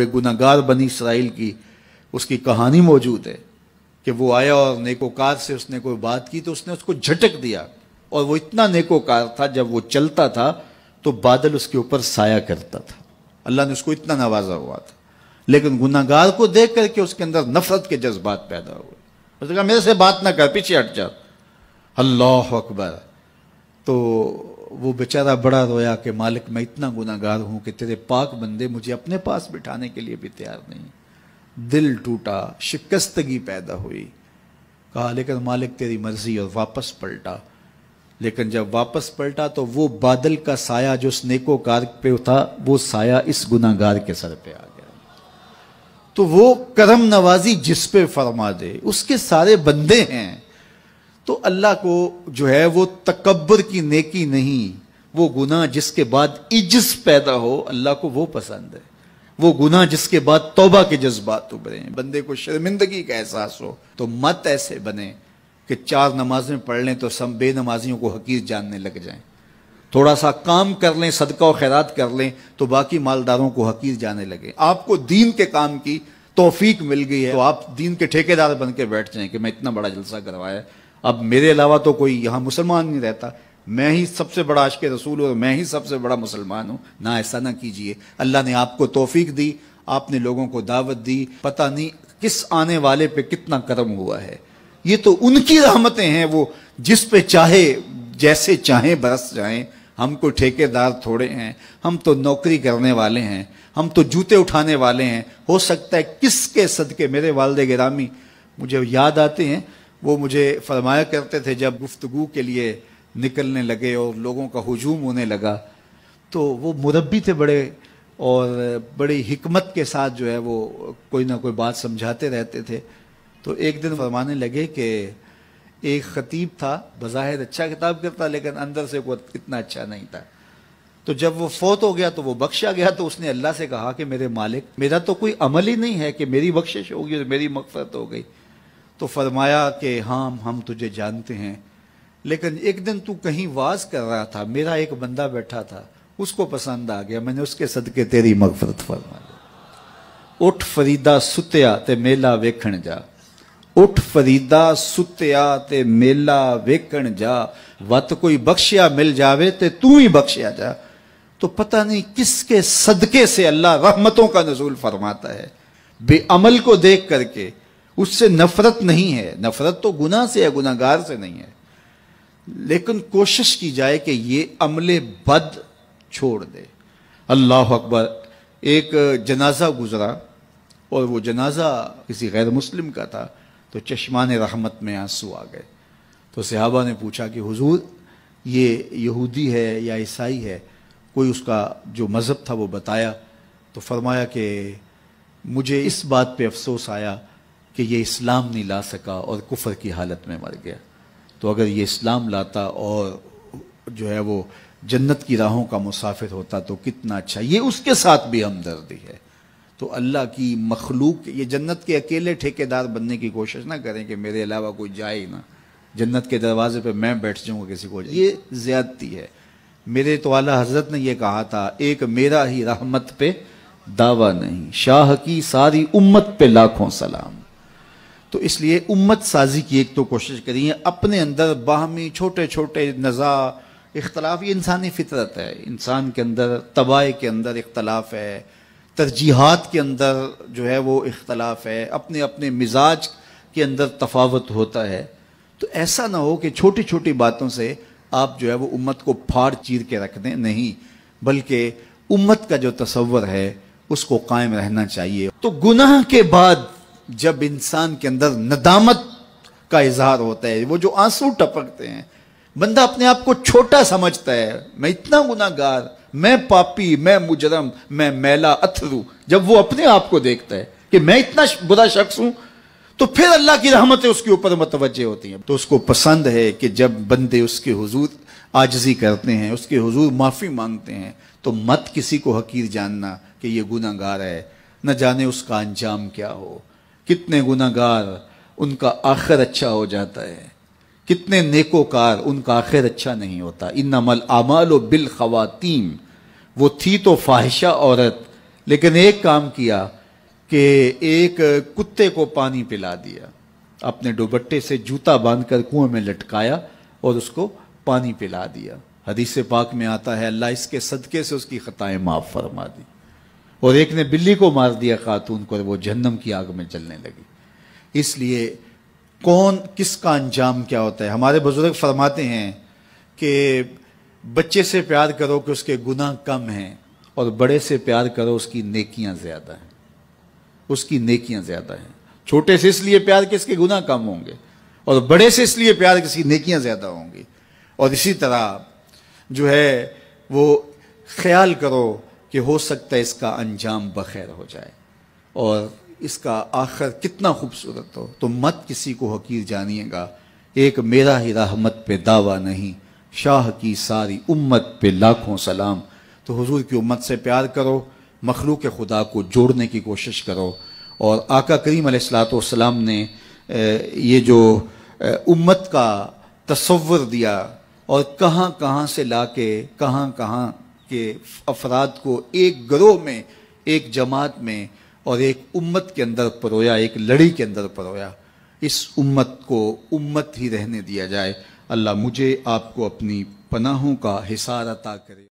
ایک گناہگار بنی اسرائیل کی اس کی کہانی موجود ہے کہ وہ آیا اور نیکوکار سے اس نے کوئی بات کی تو اس نے اس کو جھٹک دیا، اور وہ اتنا نیکوکار تھا جب وہ چلتا تھا تو بادل اس کے اوپر سایہ کرتا تھا، اللہ نے اس کو اتنا نوازا ہوا تھا، لیکن گناہگار کو دیکھ کر کے اس کے اندر نفرت کے جذبات پیدا ہوئے، اس نے کہا میرے سے بات نہ کر، پیچھے ہٹ جا، اللہ اکبر۔ تو وہ بیچارہ بڑا رویا کہ مالک میں اتنا گناہگار ہوں کہ تیرے پاک بندے مجھے اپنے پاس بٹھانے کے لیے بھی تیار نہیں۔ دل ٹوٹا، شکستگی پیدا ہوئی، کہا لیکن مالک تیری مرضی، اور واپس پلٹا۔ لیکن جب واپس پلٹا تو وہ بادل کا سایہ جو اس نیکوکار پہ تھا وہ سایہ اس گناہگار کے سر پہ آ گیا۔ تو وہ کرم نوازی جس پہ فرما دے، اس کے سارے بندے ہیں۔ تو اللہ کو جو ہے وہ تکبر کی نیکی نہیں، وہ گناہ جس کے بعد عجز پیدا ہو، اللہ کو وہ پسند ہے، وہ گناہ جس کے بعد توبہ کے جذبات ابھریں، بندے کو شرمندگی کا احساس ہو۔ تو مت ایسے بنے کہ 4 نمازیں پڑھ لیں تو سب بے نمازیوں کو حقیر جاننے لگ جائیں، تھوڑا سا کام کر لیں، صدقہ و خیرات کر لیں تو باقی مالداروں کو حقیر جانے لگے۔ آپ کو دین کے کام کی توفیق مل گئی ہے تو آپ دین کے ٹھیکیدار بن کے بیٹھ جائیں کہ میں اتنا بڑا جلسہ کروایا، اب میرے علاوہ تو کوئی یہاں مسلمان نہیں رہتا، میں ہی سب سے بڑا عاشق رسول ہوں اور میں ہی سب سے بڑا مسلمان ہوں۔ نہ، ایسا نہ کیجئے۔ اللہ نے آپ کو توفیق دی، آپ نے لوگوں کو دعوت دی، پتہ نہیں کس آنے والے پہ کتنا کرم ہوا ہے۔ یہ تو ان کی رحمتیں ہیں، وہ جس پہ چاہے جیسے چاہیں برس جائیں۔ ہم کو ٹھیکیدار تھوڑے ہیں، ہم تو نوکری کرنے والے ہیں، ہم تو جوتے اٹھانے والے ہیں۔ ہو سکتا ہے کس کے صدقے، میرے والد گرامی مجھے یاد آتے ہیں، وہ مجھے فرمایا کرتے تھے جب گفتگو کے لیے نکلنے لگے اور لوگوں کا ہجوم ہونے لگا تو وہ مربی تھے بڑے، اور بڑی حکمت کے ساتھ جو ہے وہ کوئی نہ کوئی بات سمجھاتے رہتے تھے۔ تو ایک دن فرمانے لگے کہ ایک خطیب تھا، بظاہر اچھا خطاب کرتا لیکن اندر سے وہ اتنا اچھا نہیں تھا۔ تو جب وہ فوت ہو گیا تو وہ بخشا گیا تو اس نے اللہ سے کہا کہ میرے مالک، میرا تو کوئی عمل ہی نہیں ہے کہ میری بخشش ہوگی اور میری مغفرت ہو گئی۔ تو فرمایا کہ ہاں ہم تجھے جانتے ہیں، لیکن ایک دن تو کہیں واز کر رہا تھا، میرا ایک بندہ بیٹھا تھا، اس کو پسند آ گیا، میں نے اس کے صدقے تیری مغفرت فرما دی۔ اٹھ فریدا ستیا تے میلا ویکھن جا، اٹھ فریدا ستیا تے میلا ویکھن جا، وت کوئی بخشیا مل جاوے تے تو ہی بخشیا جا۔ تو پتہ نہیں کس کے صدقے سے اللہ رحمتوں کا نزول فرماتا ہے۔ بے عمل کو دیکھ کر کے اس سے نفرت نہیں ہے، نفرت تو گناہ سے ہے، گناہگار سے نہیں ہے، لیکن کوشش کی جائے کہ یہ عمل بد چھوڑ دے۔ اللہ اکبر۔ ایک جنازہ گزرا اور وہ جنازہ کسی غیر مسلم کا تھا تو چشمان رحمت میں آنسو آ گئے۔ تو صحابہ نے پوچھا کہ حضور یہ یہودی ہے یا عیسائی ہے، کوئی اس کا جو مذہب تھا وہ بتایا۔ تو فرمایا کہ مجھے اس بات پہ افسوس آیا کہ یہ اسلام نہیں لا سکا اور کفر کی حالت میں مر گیا، تو اگر یہ اسلام لاتا اور جو ہے وہ جنت کی راہوں کا مسافر ہوتا تو کتنا اچھا۔ یہ اس کے ساتھ بھی ہمدردی ہے۔ تو اللہ کی مخلوق، یہ جنت کے اکیلے ٹھیکیدار بننے کی کوشش نہ کریں کہ میرے علاوہ کوئی جائے ہی نہ، جنت کے دروازے پہ میں بیٹھ جاؤں گا کسی کو، یہ زیادتی ہے۔ میرے تو اعلیٰ حضرت نے یہ کہا تھا، ایک میرا ہی رحمت پہ دعویٰ نہیں، شاہ کی ساری امت پہ لاکھوں سلام۔ تو اس لیے امت سازی کی ایک تو کوشش کریے، اپنے اندر باہمی چھوٹے چھوٹے نزاع اختلاف، یہ انسانی فطرت ہے، انسان کے اندر طباع کے اندر اختلاف ہے، ترجیحات کے اندر جو ہے وہ اختلاف ہے، اپنے اپنے مزاج کے اندر تفاوت ہوتا ہے۔ تو ایسا نہ ہو کہ چھوٹی چھوٹی باتوں سے آپ جو ہے وہ امت کو پھاڑ چیر کے رکھ دیں، نہیں، بلکہ امت کا جو تصور ہے اس کو قائم رہنا چاہیے۔ تو گناہ کے بعد جب انسان کے اندر ندامت کا اظہار ہوتا ہے، وہ جو آنسو ٹپکتے ہیں، بندہ اپنے آپ کو چھوٹا سمجھتا ہے، میں اتنا گناہگار، میں پاپی، میں مجرم، میں میلا اتھرو، جب وہ اپنے آپ کو دیکھتا ہے کہ میں اتنا برا شخص ہوں تو پھر اللہ کی رحمتیں اس کے اوپر متوجہ ہوتی ہیں۔ تو اس کو پسند ہے کہ جب بندے اس کے حضور عاجزی کرتے ہیں، اس کے حضور معافی مانگتے ہیں، تو مت کسی کو حقیر جاننا کہ یہ گناہگار ہے، نہ جانے اس کا انجام کیا ہو۔ کتنے گناہگار ان کا آخر اچھا ہو جاتا ہے، کتنے نیکوکار ان کا آخر اچھا نہیں ہوتا۔ انما الاعمال بالخواتیم، وہ تھی تو فاحشہ عورت لیکن ایک کام کیا کہ ایک کتے کو پانی پلا دیا، اپنے دوپٹے سے جوتا باندھ کر کنویں میں لٹکایا اور اس کو پانی پلا دیا۔ حدیث پاک میں آتا ہے اللہ اس کے صدقے سے اس کی خطائیں معاف فرما دی۔ اور ایک نے بلی کو مار دیا خاتون کو، اور وہ جہنم کی آگ میں جلنے لگی۔ اس لیے کون کس کا انجام کیا ہوتا ہے؟ ہمارے بزرگ فرماتے ہیں کہ بچے سے پیار کرو کہ اس کے گناہ کم ہیں، اور بڑے سے پیار کرو اس کی نیکیاں زیادہ ہیں، اس کی نیکیاں زیادہ ہیں۔ چھوٹے سے اس لیے پیار کہ اس کے گناہ کم ہوں گے، اور بڑے سے اس لیے پیار کہ اس کی نیکیاں زیادہ ہوں گی۔ اور اسی طرح جو ہے وہ خیال کرو کہ ہو سکتا ہے اس کا انجام بخیر ہو جائے اور اس کا آخر کتنا خوبصورت ہو، تو مت کسی کو حقیر جانیے گا۔ ایک میرا ہی رحمت پہ دعویٰ نہیں، شاہ کی ساری امت پہ لاکھوں سلام۔ تو حضور کی امت سے پیار کرو، مخلوق خدا کو جوڑنے کی کوشش کرو، اور آقا کریم علیہ الصلوۃ والسلام نے یہ جو امت کا تصور دیا اور کہاں کہاں سے لا کے کہاں کہاں کے افراد کو ایک گروہ میں، ایک جماعت میں اور ایک امت کے اندر پرویا، ایک لڑی کے اندر پرویا۔ اس امت کو امت ہی رہنے دیا جائے۔ اللہ مجھے آپ کو اپنی پناہوں کا حصار عطا کرے۔